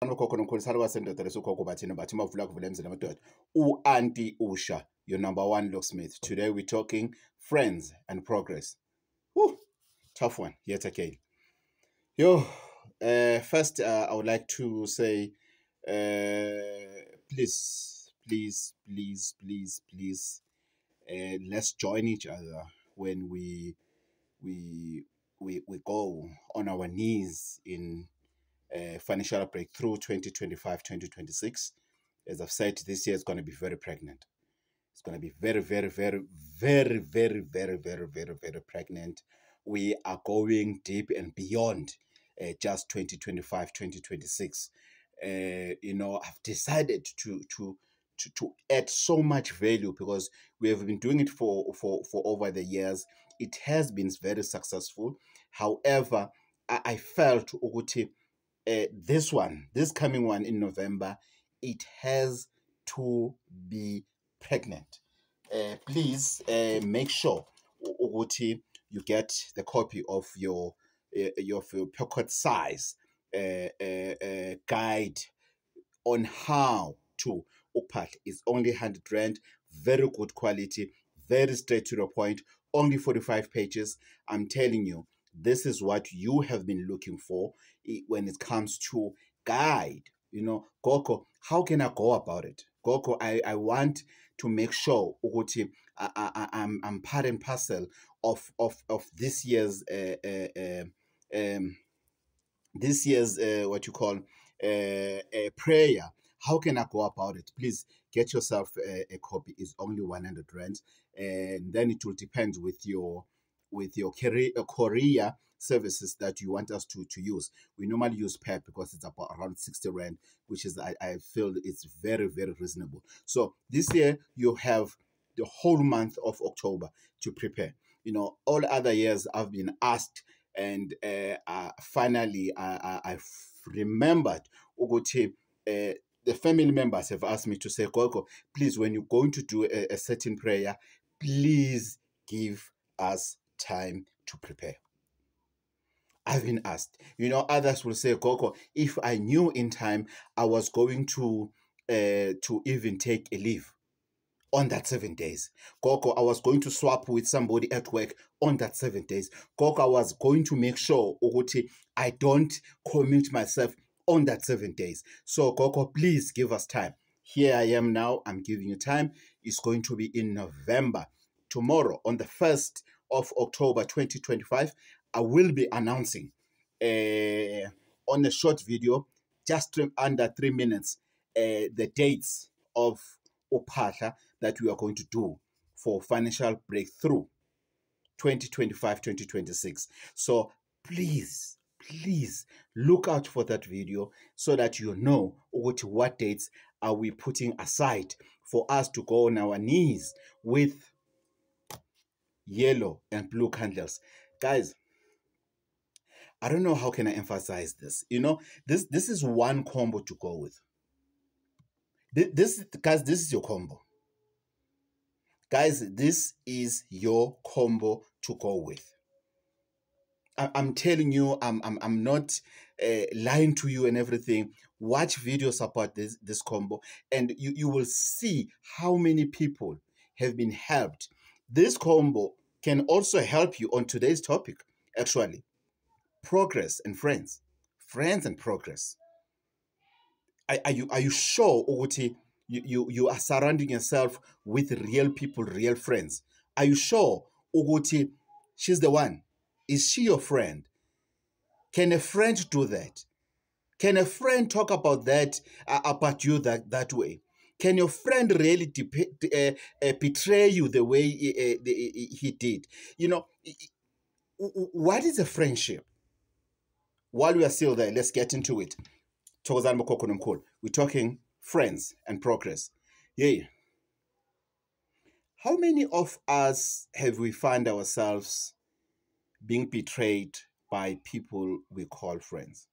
U-Auntie Usha, your number one locksmith. Today we're talking friends and progress. Whew, tough one yet again. First, I would like to say, please, let's join each other when we go on our knees in financial breakthrough 2025-2026. As I've said, this year is going to be very pregnant. It's going to be very pregnant. We are going deep and beyond just 2025-2026. I've decided to add so much value because we have been doing it for over the years. It has been very successful. However, I felt this coming one in November, it has to be pregnant. Please make sure ukuthi you get the copy of your pocket size guide on how to uphat. It's only 100 rand, very good quality, very straight to the point, only 45 pages. I'm telling you, this is what you have been looking for when it comes to guide. Goko, how can I go about it? Goko, I want to make sure ukuthi I'm part and parcel of this year's what you call prayer. How can I go about it? Please get yourself a copy. It's only 100 rand, and then it will depend with your courier services that you want us to use. We normally use PEP because it's about around 60 rand, which is I feel it's very reasonable. So this year you have the whole month of October to prepare. All other years I've been asked, and finally I remembered ukuthi the family members have asked me to say, Gogo, please, when you're going to do a certain prayer, please give us time to prepare. I've been asked. Others will say, Gogo, if I knew in time, I was going to even take a leave on that 7 days. Gogo, I was going to swap with somebody at work on that 7 days. Gogo, I was going to make sure ukuthi I don't commit myself on that 7 days. So Gogo, please give us time. Here I am now. I'm giving you time. It's going to be in November. Tomorrow, on the 1st of October 2025, I will be announcing on a short video, just under 3 minutes, the dates of uphahla that we are going to do for financial breakthrough 2025-2026. So please look out for that video so that you know what dates are we putting aside for us to go on our knees with yellow and blue candles. Guys, I don't know how can I emphasize this. This is one combo to go with. Guys, this is your combo. Guys, this is your combo to go with. I'm telling you, I'm not lying to you and everything. Watch videos about this combo, and you will see how many people have been helped. This combo can also help you on today's topic, actually. Progress and friends. Friends and progress. Are you sure, Uguti, you are surrounding yourself with real people, real friends? Are you sure, Uguti, she's the one? Is she your friend? Can a friend do that? Can a friend talk about that, about you that way? Can your friend really betray you the way he did? What is a friendship? While we are still there, let's get into it. We're talking friends and progress. Yeah. How many of us have we found ourselves being betrayed by people we call friends?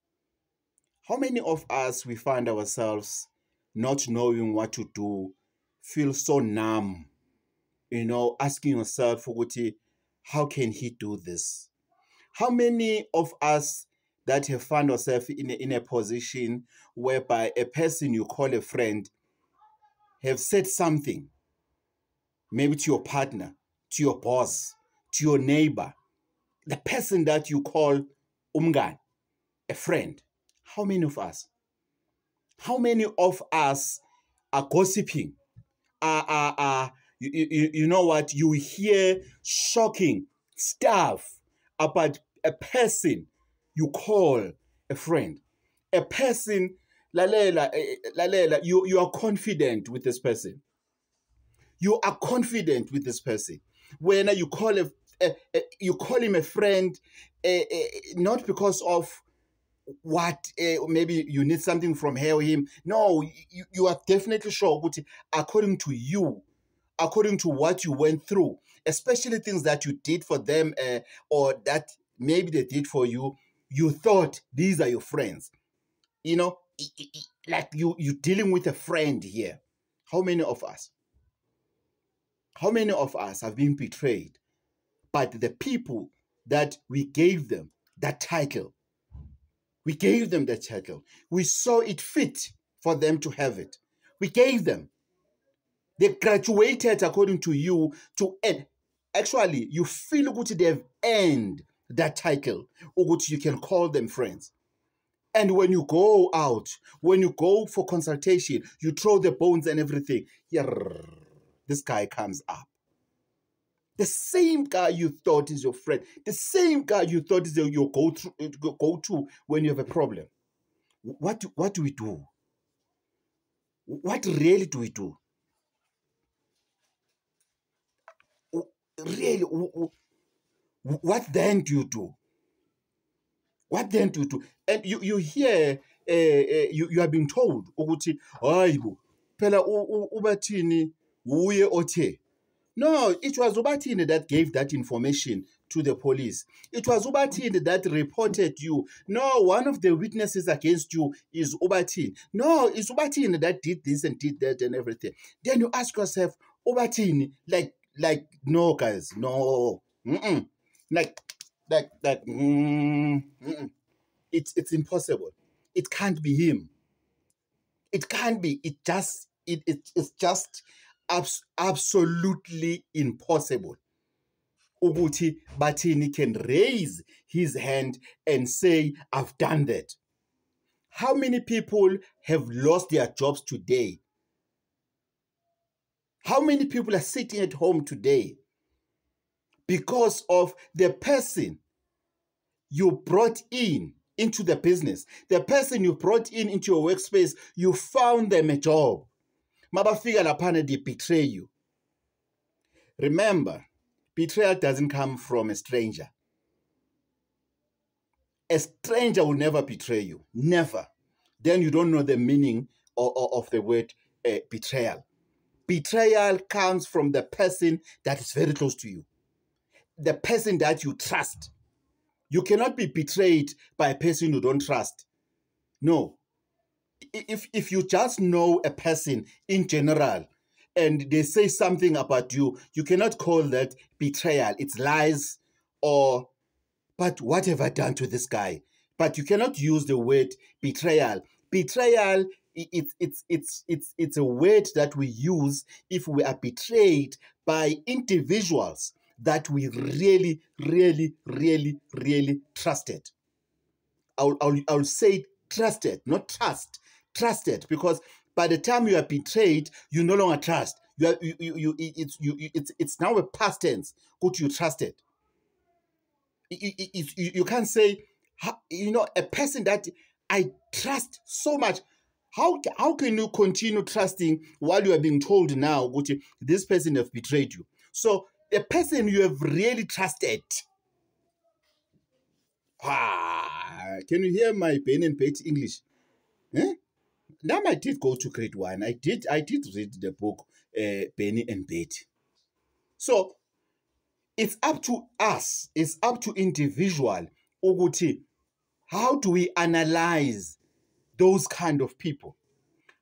How many of us we find ourselves not knowing what to do, feel so numb, asking yourself, how can he do this? How many of us that have found yourself in a position whereby a person you call a friend have said something, maybe to your partner, to your boss, to your neighbor, the person that you call umgan, a friend? How many of us? How many of us are gossiping? You know what? You hear shocking stuff about a person you call a friend. A person, lalela, you are confident with this person. You are confident with this person. When you call you call him a friend, not because of what maybe you need something from her or him. No, you are definitely sure, but according to you, according to what you went through, especially things that you did for them or that maybe they did for you, you thought these are your friends. You know, like you dealing with a friend here. How many of us? How many of us have been betrayed by the people that we gave them that title? We gave them the title. We saw it fit for them to have it. We gave them. They graduated according to you to end. Actually, you feel good they've earned that title, or good you can call them friends. And when you go out, when you go for consultation, you throw the bones and everything. This guy comes up. The same guy you thought is your friend, the same guy you thought is your go-to when you have a problem. What do we do? What really do we do? Really, what then do you do? What then do you do? And you hear, you are being told, ukuthi, hayibo, phela ubathini uye othe. No, it was Ubatini that gave that information to the police. It was Ubatini that reported you. No, one of the witnesses against you is Ubatini. No, it's Ubatini that did this and did that and everything. Then you ask yourself, Ubatini, like no, guys, no. Mm-mm. Like, it's impossible. It can't be him. It can't be. It's just absolutely impossible. Ukuthi Bathini can raise his hand and say, I've done that. How many people have lost their jobs today? How many people are sitting at home today because of the person you brought into the business, the person you brought into your workspace, you found them a job. Mabafika laphana, they betray you. Remember, betrayal doesn't come from a stranger. A stranger will never betray you. Never. Then you don't know the meaning of the word betrayal. Betrayal comes from the person that is very close to you, the person that you trust. You cannot be betrayed by a person you don't trust. No. If you just know a person in general and they say something about you, you cannot call that betrayal. It's lies or, but what have I done to this guy? But you cannot use the word betrayal. Betrayal, it's a word that we use if we are betrayed by individuals that we really, really, really, really trusted. I'll say trusted, not trust. Trusted, because by the time you are betrayed, you no longer trust. It's now a past tense. Good, you trusted. You can't say, a person that I trust so much. How can you continue trusting while you are being told now, Gucci, this person have betrayed you? So the person you have really trusted. Can you hear my Ben and Betty English? Eh? Now I did go to grade 1. I did read the book Benny and Betty. So it's up to us, it's up to individual, ukuthi, how do we analyze those kind of people?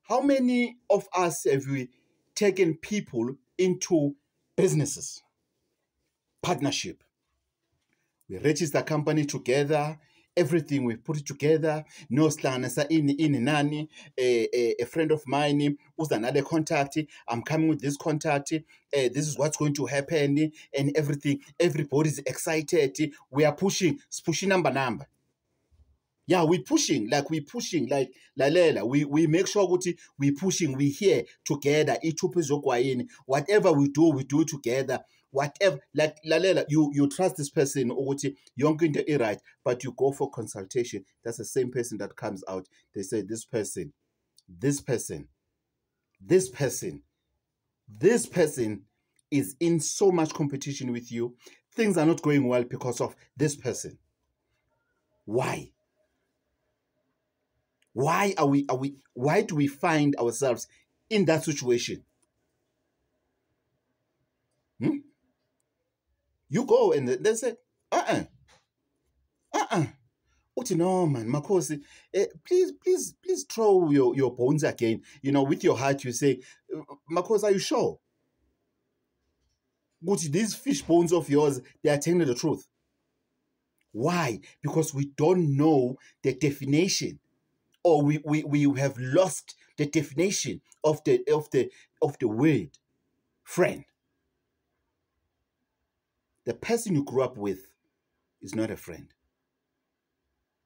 How many of us have we taken people into businesses, partnership? We register company together everything we put it together. No slanesa in nani, a friend of mine who's another contact. I'm coming with this contact. This is what's going to happen and everything. Everybody's excited. We are pushing number. Yeah, we're pushing like lalela. We make sure we pushing, we here together. Whatever we do together. Whatever, like lalela, you trust this person ukuthi yonke into right, but you go for consultation. That's the same person that comes out. They say this person is in so much competition with you. Things are not going well because of this person. Why? Why do we find ourselves in that situation? You go and they say, Uti no man, Makosi, please throw your bones again. With your heart you say, Makosi, are you sure? Uti, these fish bones of yours, they are telling the truth. Why? Because we don't know the definition, or we have lost the definition of the word friend. The person you grew up with is not a friend.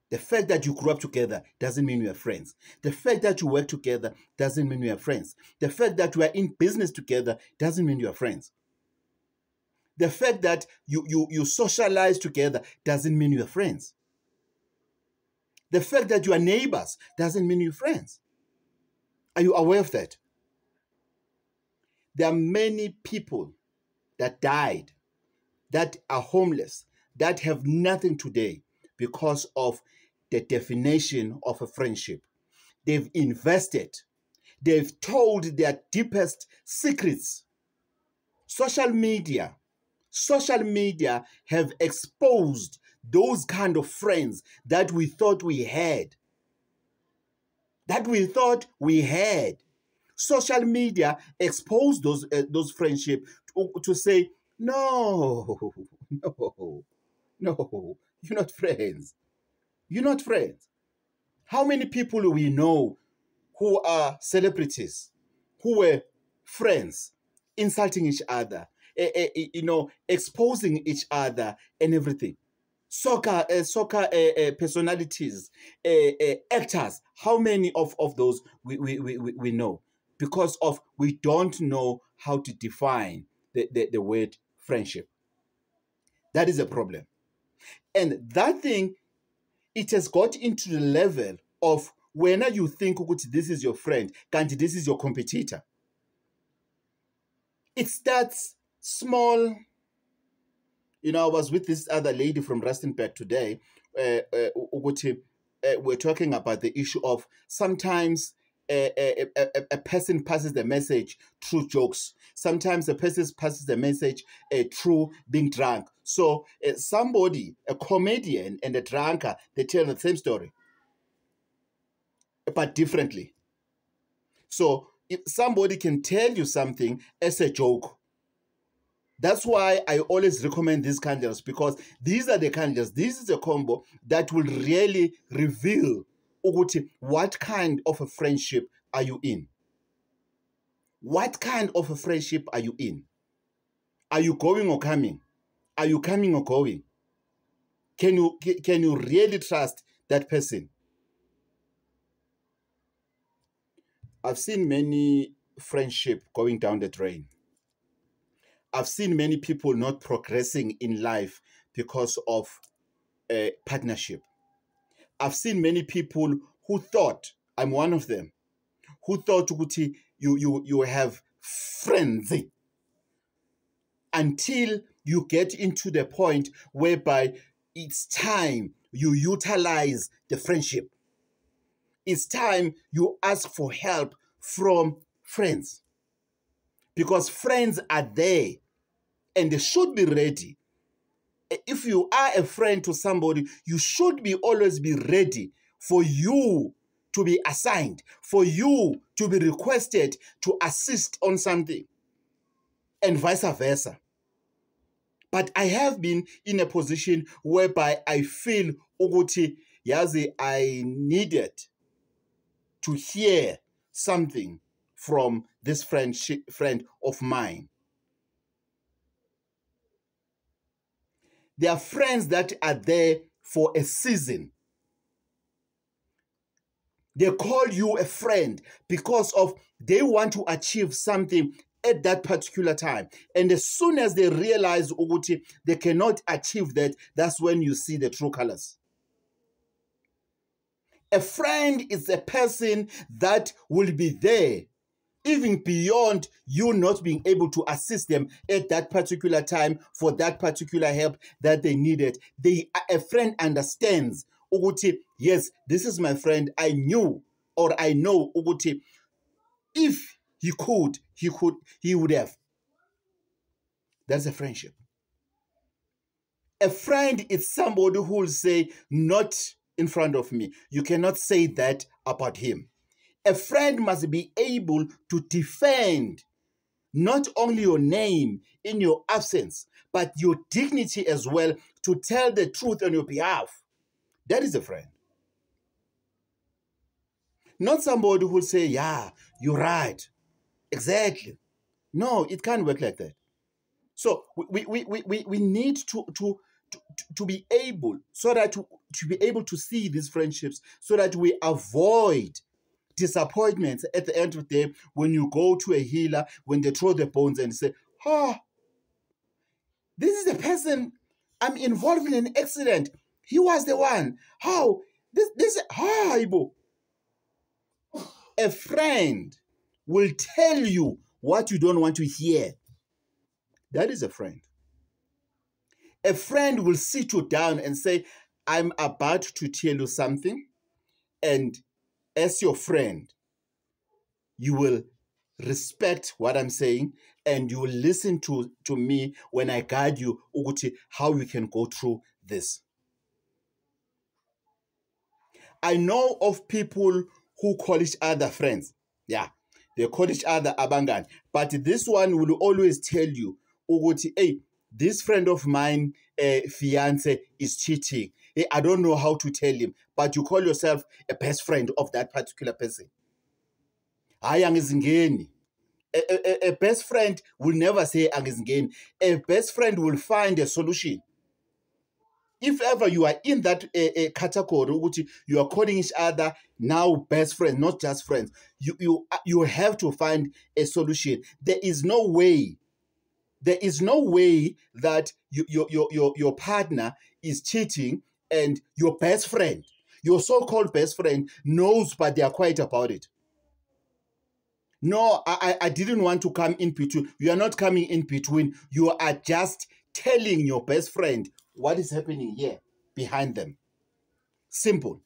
The fact that you grew up together doesn't mean you are friends. The fact that you work together doesn't mean you are friends. The fact that you are in business together doesn't mean you are friends. The fact that you socialize together doesn't mean you are friends. The fact that you are neighbors doesn't mean you're friends. Are you aware of that? There are many people that died, that are homeless, that have nothing today because of the definition of a friendship. They've invested. They've told their deepest secrets. Social media have exposed those kind of friends that we thought we had. Social media exposed those friendships to say, no, you're not friends. You're not friends. How many people we know who are celebrities, who were friends, insulting each other, exposing each other and everything? Soccer personalities, actors. How many of those we know? Because of we don't know how to define the word friendship. That is a problem. And that thing, it has got into the level of when you think this is your friend, kanti this is your competitor. It starts small. I was with this other lady from Rustenburg today. We're talking about the issue of sometimes a person passes the message through jokes. Sometimes a person passes the message through being drunk. So somebody, a comedian and a drunker, they tell the same story, but differently. So if somebody can tell you something as a joke, that's why I always recommend these candles, because these are the candles. This is a combo that will really reveal what kind of a friendship are you in. What kind of a friendship are you in? Are you going or coming? Are you coming or going? Can you really trust that person? I've seen many friendship going down the drain. I've seen many people not progressing in life because of partnership. I've seen many people who thought, I'm one of them, who thought you have friends until you get into the point whereby it's time you utilize the friendship. It's time you ask for help from friends, because friends are there and they should be ready. If you are a friend to somebody, you should always be ready for you to be assigned, for you to be requested to assist on something, and vice versa. But I have been in a position whereby I feel ukuthi yazi I needed to hear something from this friend of mine. There are friends that are there for a season. They call you a friend because of they want to achieve something at that particular time. And as soon as they realize ukuthi they cannot achieve that, that's when you see the true colors. A friend is a person that will be there even beyond you not being able to assist them at that particular time for that particular help that they needed. A friend understands ukuthi, yes, this is my friend. I knew or I know ukuthi if he would have. That's a friendship. A friend is somebody who will say, not in front of me. You cannot say that about him. A friend must be able to defend not only your name in your absence, but your dignity as well, to tell the truth on your behalf. That is a friend. Not somebody who will say, yeah, you're right. Exactly. No, it can't work like that. So we need to be able, so that to be able to see these friendships, so that we avoid disappointments at the end of the day when you go to a healer, when they throw the bones and say, oh, this is the person, I'm involved in an accident. He was the one. How? Ibo. A friend will tell you what you don't want to hear. That is a friend. A friend will sit you down and say, I'm about to tell you something, and as your friend, you will respect what I'm saying, and you will listen to me when I guide you ukuthi how you can go through this. I know of people who call each other friends. Yeah, they call each other abangani. But this one will always tell you ukuthi, hey, this friend of mine, fiance, is cheating. Hey, I don't know how to tell him. But you call yourself a best friend of that particular person. A best friend will never say angizingeni. A best friend will find a solution. If ever you are in that category, you are calling each other now best friends, not just friends, you have to find a solution. There is no way that your partner is cheating and your best friend, your so-called best friend, knows, but they are quiet about it. No, I didn't want to come in between. You are not coming in between. You are just telling your best friend what is happening here behind them. Simple.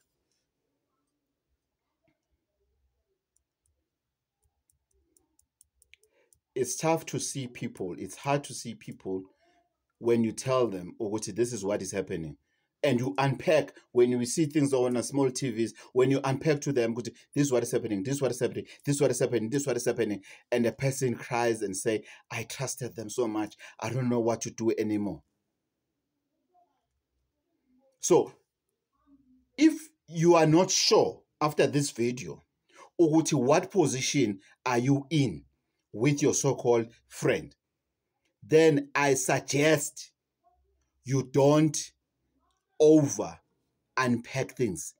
It's tough to see people. It's hard to see people when you tell them, oh, this is what is happening. And you unpack when you see things on a small TVs, when you unpack to them, this is what is happening, this is what is happening, this is what is happening, this is what is happening. And the person cries and say, I trusted them so much. I don't know what to do anymore. So if you are not sure after this video, what position are you in with your so-called friend, then I suggest you don't over unpack things.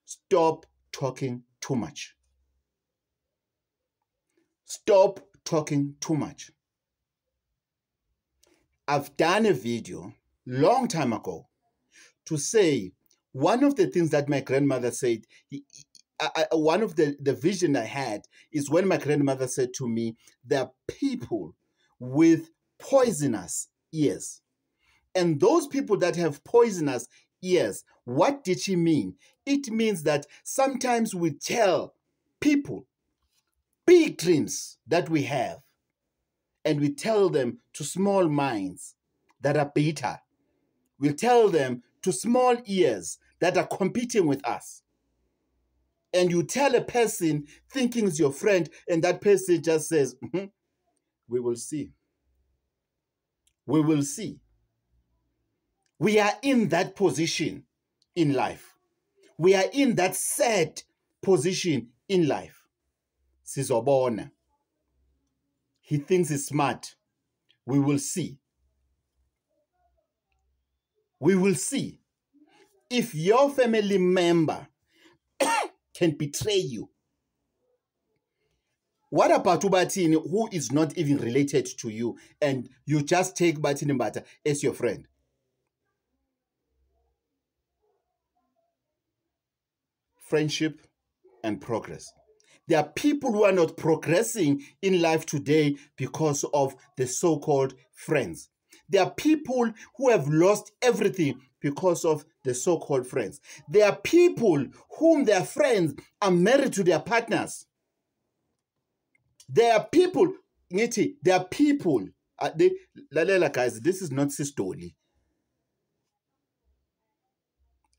Stop talking too much. Stop talking too much. I've done a video long time ago to say one of the things that my grandmother said, one of the vision I had is when my grandmother said to me, there are people with poisonous ears. And those people that have poisonous ears, what did she mean? It means that sometimes we tell people big dreams that we have, and we tell them to small minds that are bitter. We tell them to small ears that are competing with us. And you tell a person thinking it's your friend, and that person just says, we will see. We will see. We are in that position in life. We are in that sad position in life. Sizobona. He thinks he's smart. We will see. We will see. If your family member can betray you, what about Ubatini, who is not even related to you, and you just take Batini Mbata as your friend? Friendship and progress. There are people who are not progressing in life today because of the so-called friends. There are people who have lost everything because of the so-called friends. There are people whom their friends are married to their partners. There are people, Lalela guys, this is not systoli.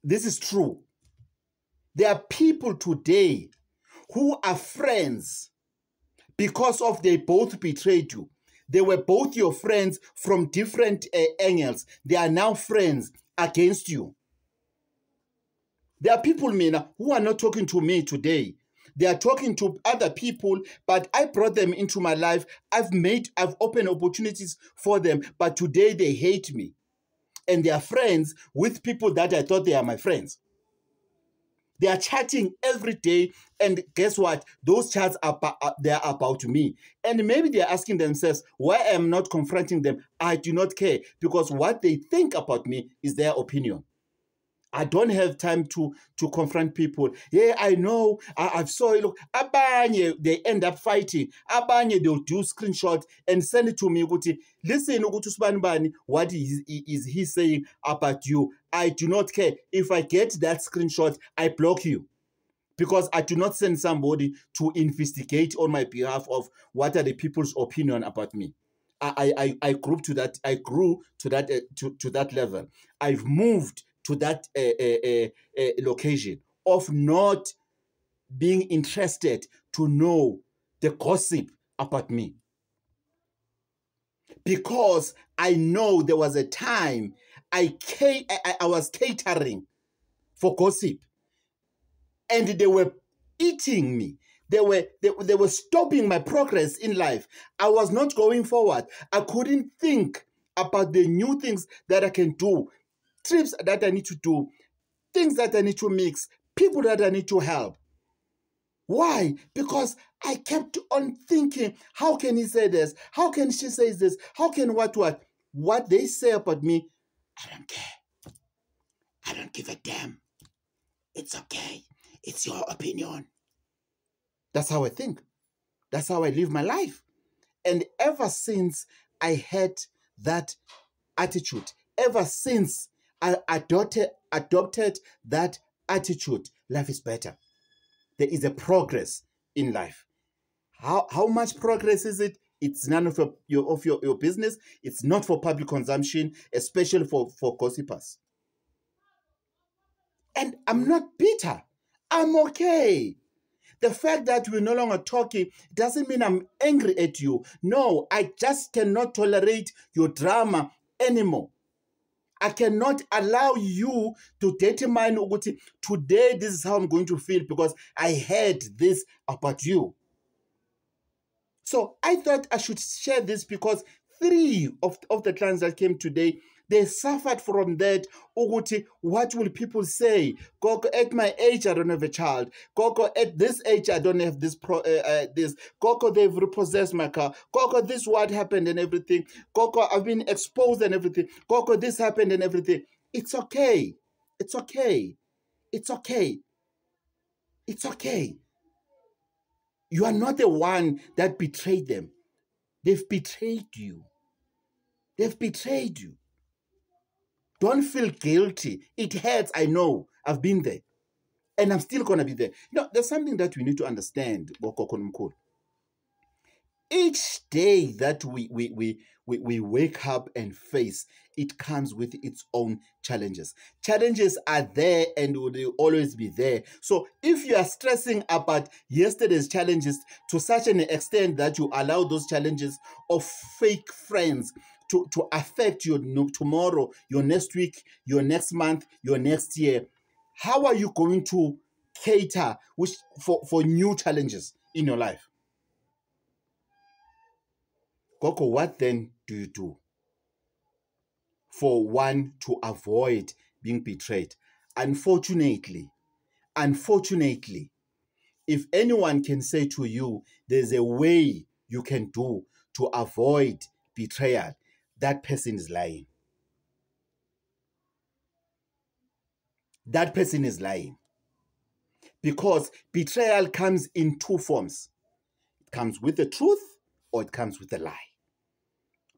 This is true. There are people today who are friends because of they both betrayed you. They were both your friends from different angles. They are now friends against you. There are people, Mina, who are not talking to me today. They are talking to other people, but I brought them into my life. I've opened opportunities for them, but today they hate me. And they are friends with people that I thought they are my friends. They are chatting every day, and guess what? Those chats they are about me. And maybe they are asking themselves why I'm not confronting them. I do not care, because what they think about me is their opinion. I don't have time to confront people. Yeah, I know. I've saw it. Look, abanye, they end up fighting. Abanye, they'll do screenshots and send it to me. Listen, what is he saying about you? I do not care. If I get that screenshot, I block you. Because I do not send somebody to investigate on my behalf of what are the people's opinion about me. I grew to that. I grew to that to that level. I've moved to that location of not being interested to know the gossip about me. Because I know there was a time I was catering for gossip, and they were eating me. They were stopping my progress in life. I was not going forward. I couldn't think about the new things that I can do, trips that I need to do, things that I need to mix, people that I need to help. Why? Because I kept on thinking, how can he say this? How can she say this? How can what? What they say about me, I don't care. I don't give a damn. It's okay. It's your opinion. That's how I think. That's how I live my life. And ever since I had that attitude, ever since I adopted that attitude, life is better. There is a progress in life. How much progress is it? It's none of your business. It's not for public consumption, especially for gossipers. And I'm not bitter. I'm okay. The fact that we're no longer talking doesn't mean I'm angry at you. No, I just cannot tolerate your drama anymore. I cannot allow you to determine today this is how I'm going to feel because I heard this about you. So I thought I should share this because 3 of the clients that came today, they suffered from that. What will people say? Gogo, at my age, I don't have a child. Gogo, at this age, I don't have this. Gogo, they've repossessed my car. Gogo, this what happened and everything. Gogo, I've been exposed and everything. Gogo, this happened and everything. It's okay. It's okay. It's okay. It's okay. You are not the one that betrayed them. They've betrayed you. They've betrayed you. Don't feel guilty. It hurts, I know. I've been there. And I'm still going to be there. There's something that we need to understand, Bokoko. Each day that we wake up and face, it comes with its own challenges. Challenges are there and will always be there. So if you are stressing about yesterday's challenges to such an extent that you allow those challenges of fake friends to affect your tomorrow, your next week, your next month, your next year, how are you going to cater for new challenges in your life? Coco, what then do you do for one to avoid being betrayed? Unfortunately, if anyone can say to you, there's a way you can do to avoid betrayal, that person is lying. That person is lying. Because betrayal comes in two forms. It comes with the truth or it comes with a lie.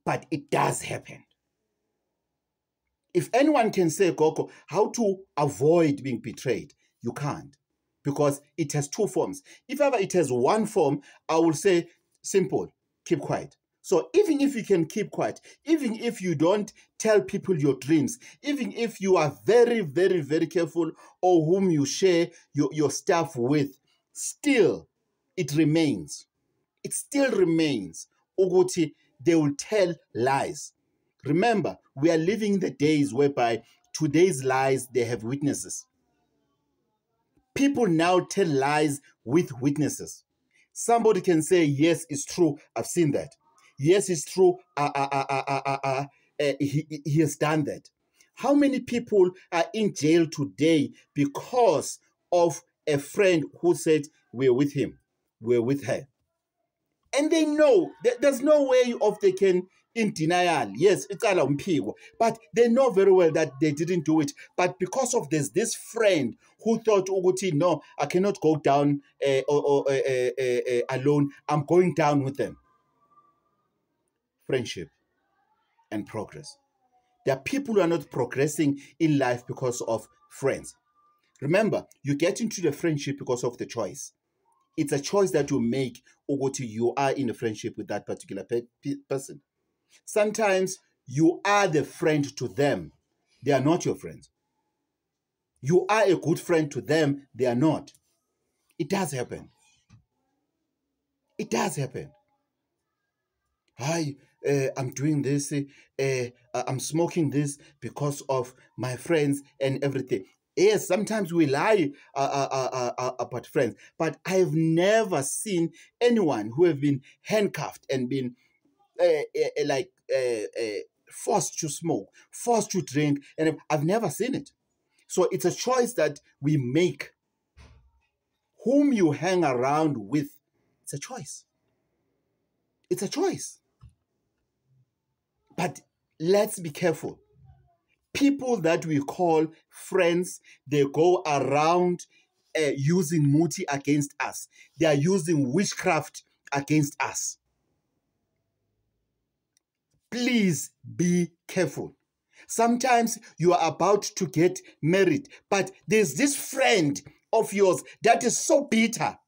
But it does happen. If anyone can say, Gogo, how to avoid being betrayed, you can't. Because it has two forms. If ever it has one form, I will say, simple, keep quiet. So even if you can keep quiet, even if you don't tell people your dreams, even if you are very, very, very careful or whom you share your stuff with, still it remains. It still remains. Uguti, they will tell lies. Remember, we are living in the days whereby today's lies, they have witnesses. People now tell lies with witnesses. Somebody can say, yes, it's true, I've seen that. Yes, it's true, he has done that. How many people are in jail today because of a friend who said, we're with him, we're with her? And they know there's no way of they can, in denial, yes, it's but they know very well that they didn't do it. But because of this friend who thought, Uguti, no, I cannot go down alone, I'm going down with them. Friendship and progress. There are people who are not progressing in life because of friends. Remember, you get into the friendship because of the choice. It's a choice that you make, Uguti, you are in a friendship with that particular person. Sometimes you are the friend to them. They are not your friends. You are a good friend to them. They are not. It does happen. It does happen. Hi, I'm doing this. I'm smoking this because of my friends and everything. Yes, sometimes we lie about friends, but I've never seen anyone who have been handcuffed and been forced to smoke, forced to drink, and I've never seen it. So it's a choice that we make. Whom you hang around with, it's a choice. It's a choice. But let's be careful. People that we call friends, they go around using muti against us. They are using witchcraft against us. Please be careful. Sometimes you are about to get married, but there's this friend of yours that is so bitter.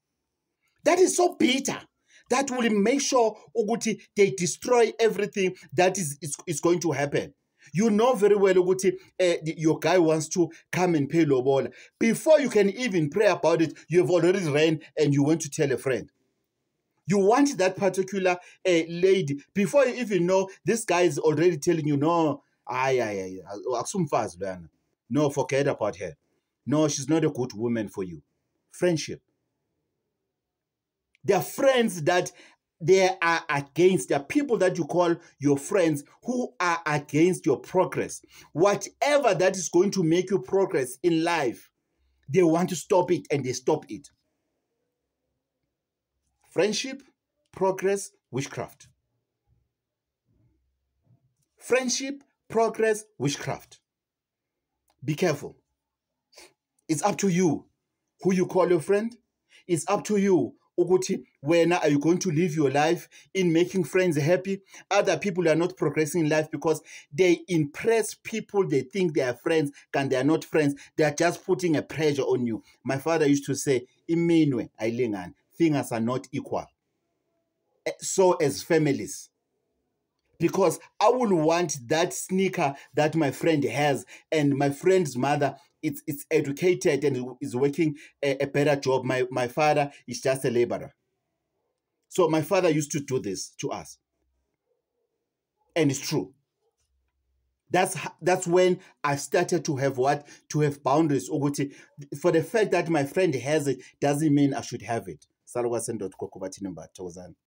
That is so bitter. That will make sure Uguti, they destroy everything that is going to happen. You know very well, Uguti, your guy wants to come and pay lobola. Before you can even pray about it, you have already ran and you went to tell a friend. You want that particular lady. Before you even know, this guy is already telling you, no, no, forget about her. No, she's not a good woman for you. Friendship. There are friends that they are against. There are people that you call your friends who are against your progress. Whatever that is going to make you progress in life, they want to stop it and they stop it. Friendship, progress, witchcraft. Friendship, progress, witchcraft. Be careful. It's up to you who you call your friend. It's up to you. Uguti, when are you going to live your life in making friends happy? Other people are not progressing in life because they impress people. They think they are friends and they are not friends. They are just putting a pressure on you. My father used to say, "Iminwe ailingan, things are not equal." So as families. Because I will want that sneaker that my friend has, and my friend's mother it's educated and is working a better job. My father is just a laborer. So my father used to do this to us. And it's true. That's when I started to have boundaries. Ukuthi, for the fact that my friend has it doesn't mean I should have it. Salwa sendot kokubathini mba thokozani.